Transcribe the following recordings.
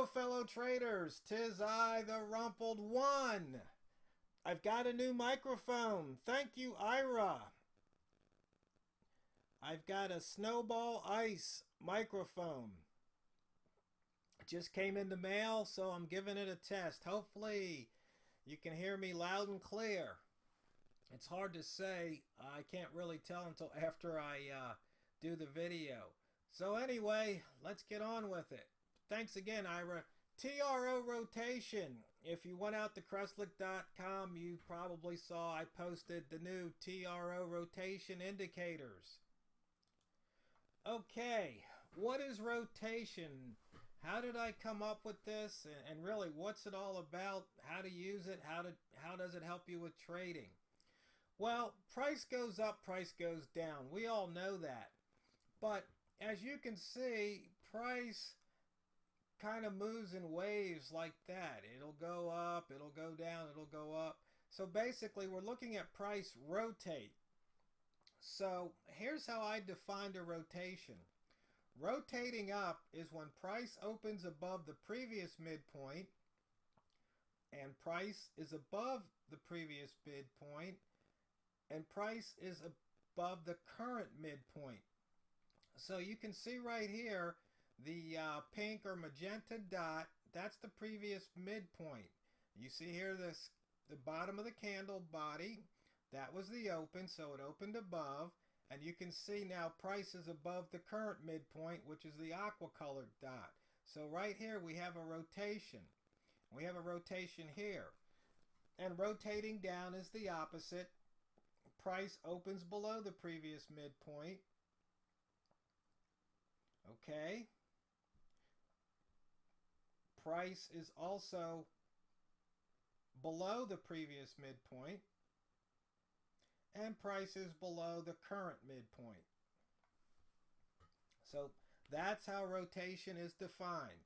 Hello, fellow traders. 'Tis I, the Rumpled One. I've got a new microphone. Thank you, Ira. I've got a Snowball Ice microphone. It just came in the mail, so I'm giving it a test. Hopefully, you can hear me loud and clear. It's hard to say. I can't really tell until after I do the video. So anyway, let's get on with it. Thanks again, Ira. Tro Rotation. If you went out to Crestlick.com, you probably saw I posted the new Tro Rotation indicators. Okay, what is rotation? How did I come up with this? And really, what's it all about? How to use it? How does it help you with trading? Well, price goes up, price goes down. We all know that. But as you can see, price kind of moves in waves like that. It'll go up, it'll go down, it'll go up. So basically, we're looking at price rotate. So here's how I defined a rotation. Rotating up is when price opens above the previous midpoint and price is above the previous midpoint and price is above the current midpoint. So you can see right here the pink or magenta dot, that's the previous midpoint. You see here the bottom of the candle body, that was the open, so it opened above. And you can see now price is above the current midpoint, which is the aqua colored dot. So right here we have a rotation. We have a rotation here. And rotating down is the opposite. Price opens below the previous midpoint. Okay. Price is also below the previous midpoint. And price is below the current midpoint. So that's how rotation is defined.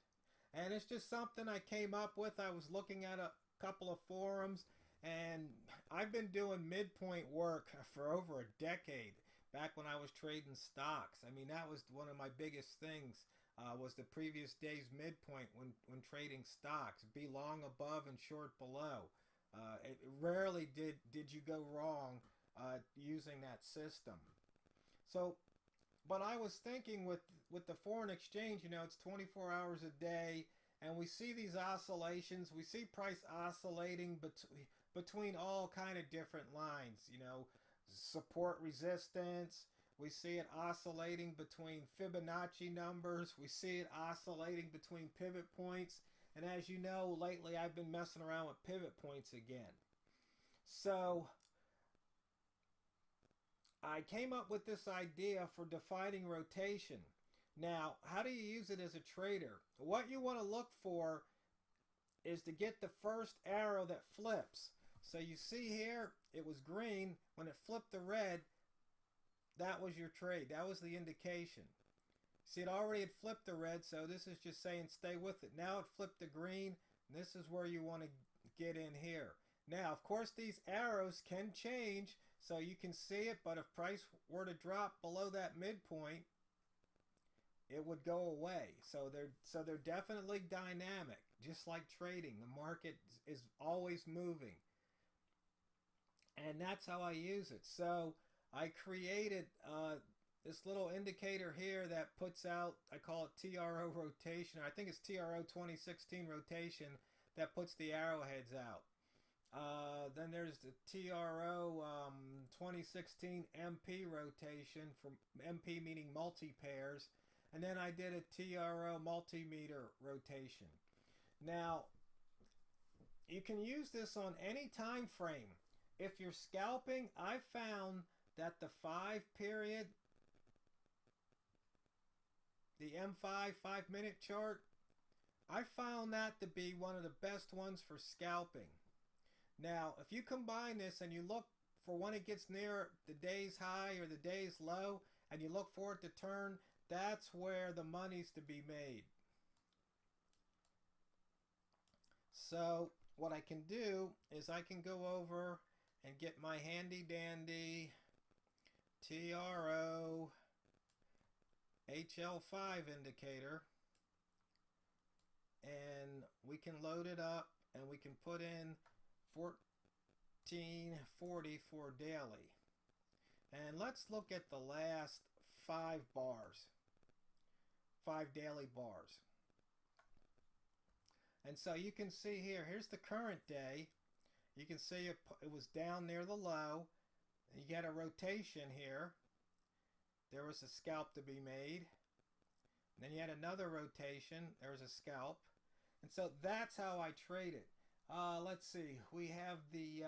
And it's just something I came up with. I was looking at a couple of forums, and I've been doing midpoint work for over a decade, back when I was trading stocks. I mean, that was one of my biggest things, was the previous day's midpoint when trading stocks. Be long above and short below. It rarely did you go wrong using that system. So, but I was thinking with the foreign exchange, you know, it's 24 hours a day, and we see these oscillations. We see price oscillating between all kind of different lines, you know, support, resistance. We see it oscillating between Fibonacci numbers. We see it oscillating between pivot points. And as you know, lately I've been messing around with pivot points again. So I came up with this idea for defining rotation. Now, how do you use it as a trader? What you want to look for is to get the first arrow that flips. So you see here, it was green. When it flipped to red, that was your trade. That was the indication. See, it already had flipped to red, so this is just saying stay with it. Now it flipped to green, and this is where you want to get in here. Now, of course, these arrows can change, so you can see it, but if price were to drop below that midpoint, it would go away. So they're definitely dynamic, just like trading. The market is always moving. And that's how I use it. So I created this little indicator here that puts out, I call it TRO rotation. I think it's TRO 2016 rotation that puts the arrowheads out. Then there's the TRO 2016 MP rotation, from MP meaning multi-pairs. And then I did a TRO multimeter rotation. Now, you can use this on any time frame. If you're scalping, I found that the 5 period, the M5 5-minute chart, I found that to be one of the best ones for scalping. Now, if you combine this and you look for when it gets near the day's high or the day's low, and you look for it to turn, that's where the money's to be made. So what I can do is I can go over and get my handy dandy TRO HL5 indicator, and we can load it up and we can put in 1440 for daily. And let's look at the last 5 bars, 5 daily bars. And so you can see here, here's the current day. You can see it was down near the low. You get a rotation here. There was a scalp to be made. Then you had another rotation. There was a scalp. And so that's how I trade it. Let's see. We have the...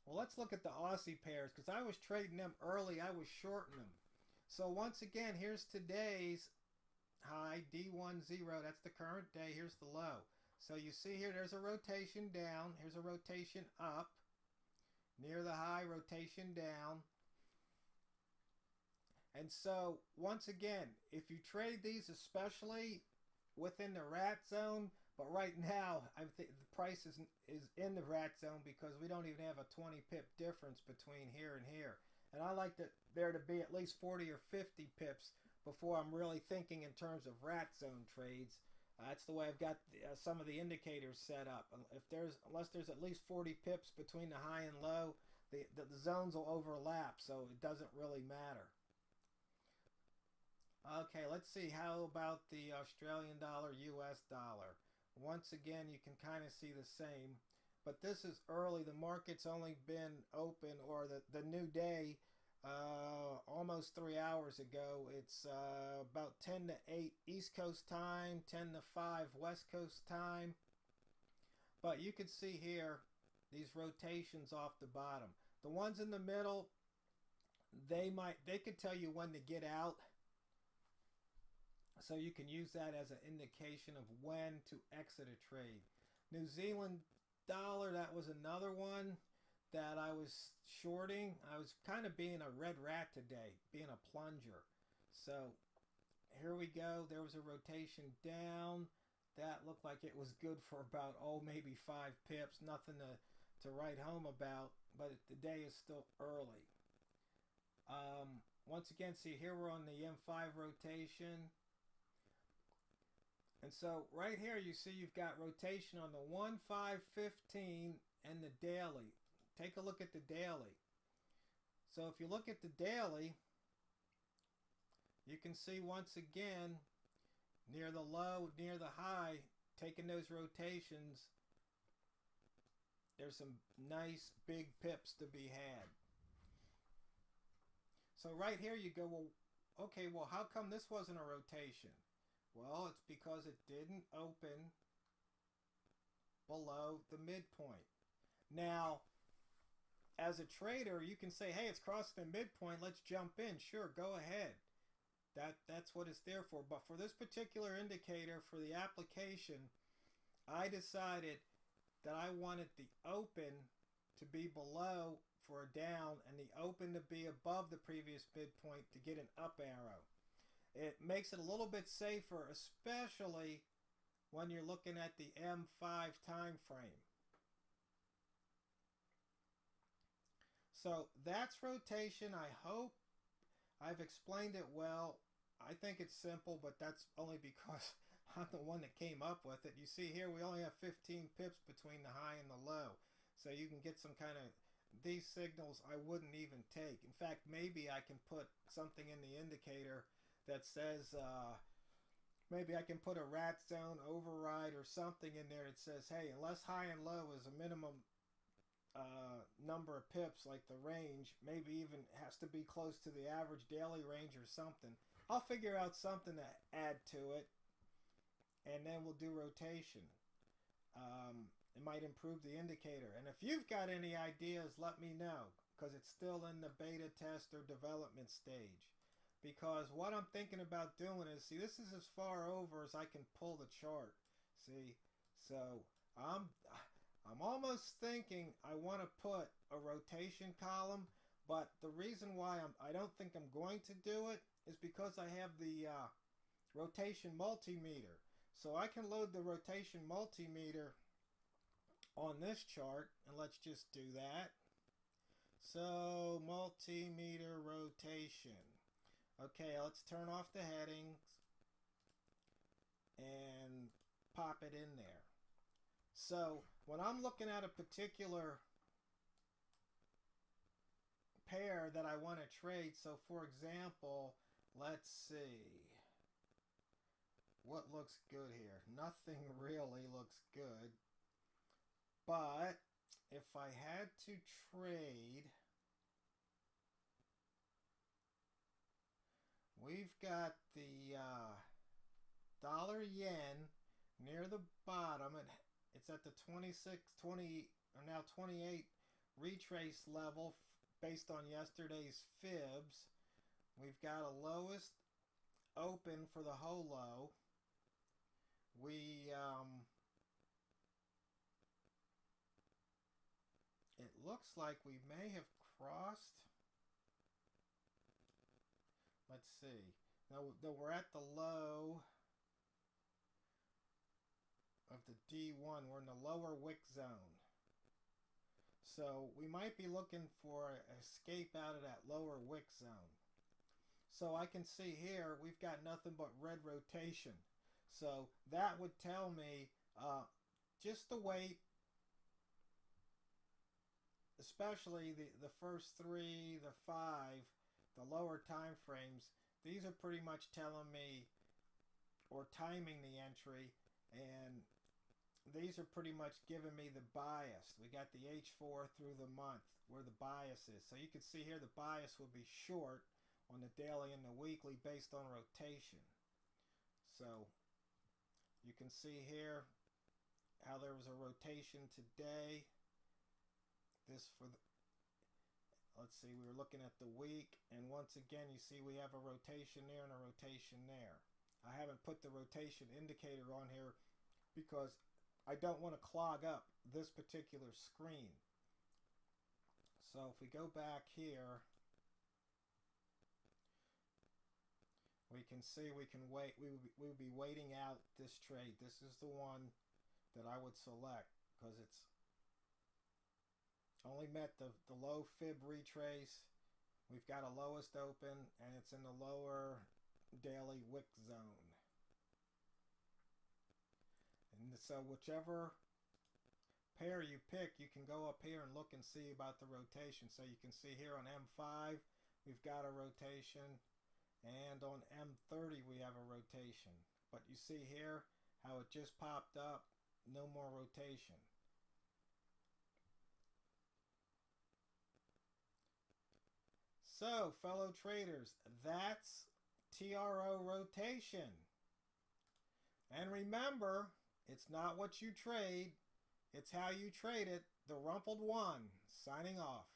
well, let's look at the Aussie pairs, because I was trading them early. I was shorting them. So once again, here's today's high, D10. That's the current day. Here's the low. So you see here, there's a rotation down. Here's a rotation up. Near the high, rotation down. And so, once again, if you trade these, especially within the rat zone, but right now, I think the price is in the rat zone because we don't even have a 20 pip difference between here and here. And I like there to be at least 40 or 50 pips before I'm really thinking in terms of rat zone trades. That's the way I've got some of the indicators set up. Unless there's at least 40 pips between the high and low, the zones will overlap, so it doesn't really matter. Okay, let's see. How about the Australian dollar, US dollar? Once again, you can kind of see the same, but this is early. The market's only been open, or the new day, almost 3 hours ago. It's about 10 to 8 East Coast time, 10 to 5 West Coast time. But you can see here these rotations off the bottom. The ones in the middle, they could tell you when to get out. So you can use that as an indication of when to exit a trade. New Zealand dollar, that was another one that I was shorting. I was kind of being a red rat today, being a plunger. So here we go. There was a rotation down. That looked like it was good for about, maybe 5 pips. Nothing to write home about, but the day is still early. Once again, see here we're on the M5 rotation. And so right here you see you've got rotation on the 1-5-15 and the daily. Take a look at the daily. So if you look at the daily, you can see once again near the low, near the high, taking those rotations, there's some nice big pips to be had. So right here you go, well, okay, well, how come this wasn't a rotation? Well, it's because it didn't open below the midpoint. Now, as a trader, you can say, hey, it's crossing the midpoint, let's jump in. Sure, go ahead. That's what it's there for. But for this particular indicator, for the application, I decided that I wanted the open to be below for a down and the open to be above the previous midpoint to get an up arrow. It makes it a little bit safer, especially when you're looking at the M5 time frame. So that's rotation. I hope I've explained it well. I think it's simple, but that's only because I'm the one that came up with it. You see here we only have 15 pips between the high and the low. So you can get some kind of, these signals I wouldn't even take. In fact, maybe I can put something in the indicator that says, maybe I can put a rat zone override or something in there that says, hey, unless high and low is a minimum number of pips, like the range, maybe even has to be close to the average daily range or something. I'll figure out something to add to it, and then we'll do rotation. It might improve the indicator. And if you've got any ideas, let me know, because it's still in the beta test or development stage. Because what I'm thinking about doing is, see, this is as far over as I can pull the chart. See, so I'm almost thinking I want to put a rotation column, but the reason why I don't think I'm going to do it is because I have the rotation multimeter. So I can load the rotation multimeter on this chart, and let's just do that. So multimeter rotation. Okay, let's turn off the headings. and pop it in there. So when I'm looking at a particular pair that I want to trade, so for example, let's see what looks good here. Nothing really looks good, but if I had to trade, we've got the dollar yen near the bottom, and it's at the 26, 20, or now 28 retrace level based on yesterday's fibs. We've got a lowest open for the holo. It looks like we may have crossed. Let's see. Now we're at the low of the D1. We're in the lower wick zone. So we might be looking for an escape out of that lower wick zone. So I can see here we've got nothing but red rotation. So that would tell me just to wait, especially the first 3, the 5, the lower time frames. These are pretty much telling me, or timing the entry, and these are pretty much giving me the bias. We got the H4 through the month where the bias is. So you can see here the bias will be short on the daily and the weekly based on rotation. So you can see here how there was a rotation today. This for the, let's see, we were looking at the week, and once again you see we have a rotation there and a rotation there. I haven't put the rotation indicator on here because I don't want to clog up this particular screen. So if we go back here, we can see we can wait. We would be waiting out this trade. This is the one that I would select because it's only met the low fib retrace. We've got a lowest open, and it's in the lower daily wick zone. And so whichever pair you pick, you can go up here and look and see about the rotation. So you can see here on M5 we've got a rotation, and on M30 we have a rotation. But you see here how it just popped up, no more rotation. So fellow traders, that's TRO rotation. And remember, it's not what you trade, it's how you trade it. TheRumpledOne signing off.